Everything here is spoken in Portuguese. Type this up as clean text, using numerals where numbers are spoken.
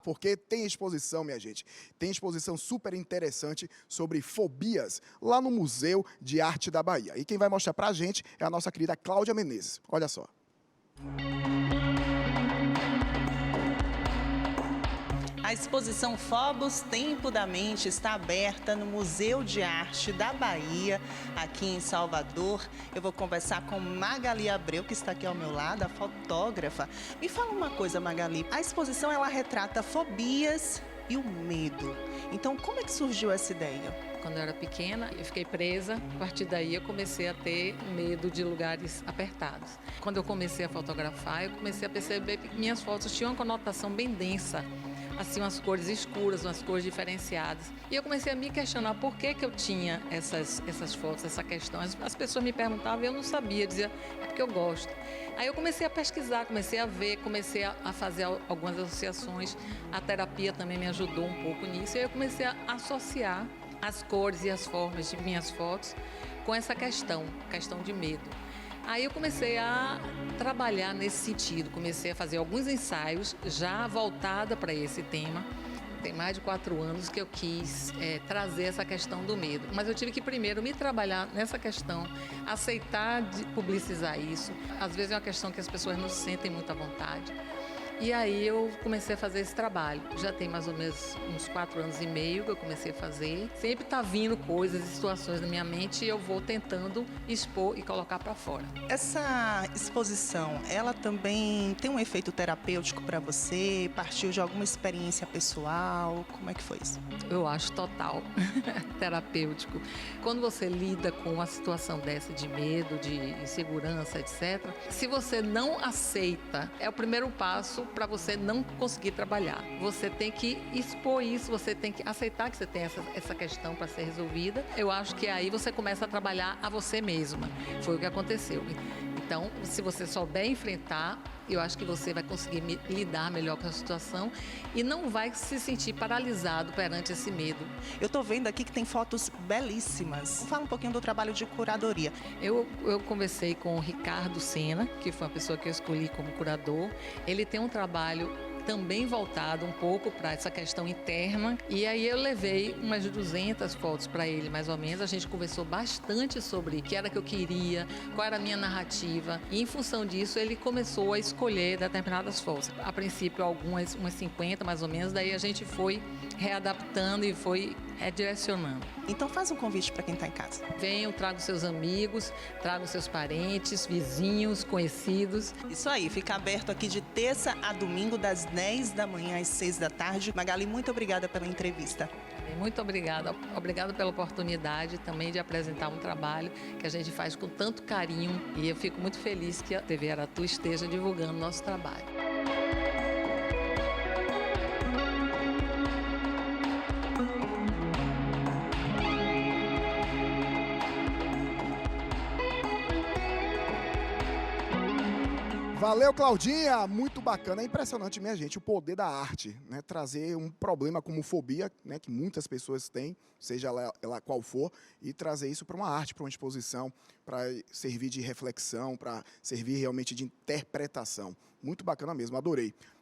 Porque tem exposição, minha gente, tem exposição super interessante sobre fobias lá no Museu de Arte da Bahia. E quem vai mostrar pra gente é a nossa querida Cláudia Menezes. Olha só. A exposição Phobos Tempo da Mente está aberta no Museu de Arte da Bahia, aqui em Salvador. Eu vou conversar com Magali Abreu, que está aqui ao meu lado, a fotógrafa. Me fala uma coisa, Magali. A exposição ela retrata fobias e o medo. Então, como é que surgiu essa ideia? Quando eu era pequena, eu fiquei presa. A partir daí, eu comecei a ter medo de lugares apertados. Quando eu comecei a fotografar, eu comecei a perceber que minhas fotos tinham uma conotação bem densa. Assim, umas cores escuras, umas cores diferenciadas. E eu comecei a me questionar por que eu tinha essas fotos, essa questão. As pessoas me perguntavam e eu não sabia, dizia, é porque eu gosto. Aí eu comecei a pesquisar, comecei a ver, comecei a fazer algumas associações. A terapia também me ajudou um pouco nisso. E aí eu comecei a associar as cores e as formas de minhas fotos com essa questão de medo. Aí eu comecei a trabalhar nesse sentido, comecei a fazer alguns ensaios já voltada para esse tema. Tem mais de 4 anos que eu quis trazer essa questão do medo. Mas eu tive que primeiro me trabalhar nessa questão, aceitar de publicizar isso. Às vezes é uma questão que as pessoas não se sentem muito à vontade. E aí eu comecei a fazer esse trabalho. Já tem mais ou menos uns 4 anos e meio que eu comecei a fazer. Sempre tá vindo coisas e situações na minha mente e eu vou tentando expor e colocar para fora. Essa exposição, ela também tem um efeito terapêutico para você? Partiu de alguma experiência pessoal? Como é que foi isso? Eu acho total terapêutico. Quando você lida com uma situação dessa de medo, de insegurança, etc., se você não aceita, é o primeiro passo para você não conseguir trabalhar. Você tem que expor isso, você tem que aceitar que você tem essa questão para ser resolvida. Eu acho que aí você começa a trabalhar a você mesma. Foi o que aconteceu. Então, se você souber enfrentar, eu acho que você vai conseguir lidar melhor com a situação e não vai se sentir paralisado perante esse medo. Eu estou vendo aqui que tem fotos belíssimas. Fala um pouquinho do trabalho de curadoria. Eu conversei com o Ricardo Sena, que foi uma pessoa que eu escolhi como curador. Ele tem um trabalho também voltado um pouco para essa questão interna. E aí eu levei umas 200 fotos para ele, mais ou menos. A gente conversou bastante sobre o que era que eu queria, qual era a minha narrativa. E em função disso, ele começou a escolher determinadas fotos. A princípio, umas 50, mais ou menos. Daí a gente foi readaptando e foi redirecionando. Então faz um convite para quem está em casa. Venham, tragam seus amigos, tragam seus parentes, vizinhos, conhecidos. Isso aí, fica aberto aqui de terça a domingo, das 10 da manhã às 6 da tarde. Magali, muito obrigada pela entrevista. Muito obrigada. Obrigada pela oportunidade também de apresentar um trabalho que a gente faz com tanto carinho. E eu fico muito feliz que a TV Aratu esteja divulgando nosso trabalho. Valeu, Claudinha! Muito bacana. É impressionante, minha gente, o poder da arte, né? Trazer um problema como fobia, né? Que muitas pessoas têm, seja ela qual for, e trazer isso para uma arte, para uma exposição, para servir de reflexão, para servir realmente de interpretação. Muito bacana mesmo, adorei.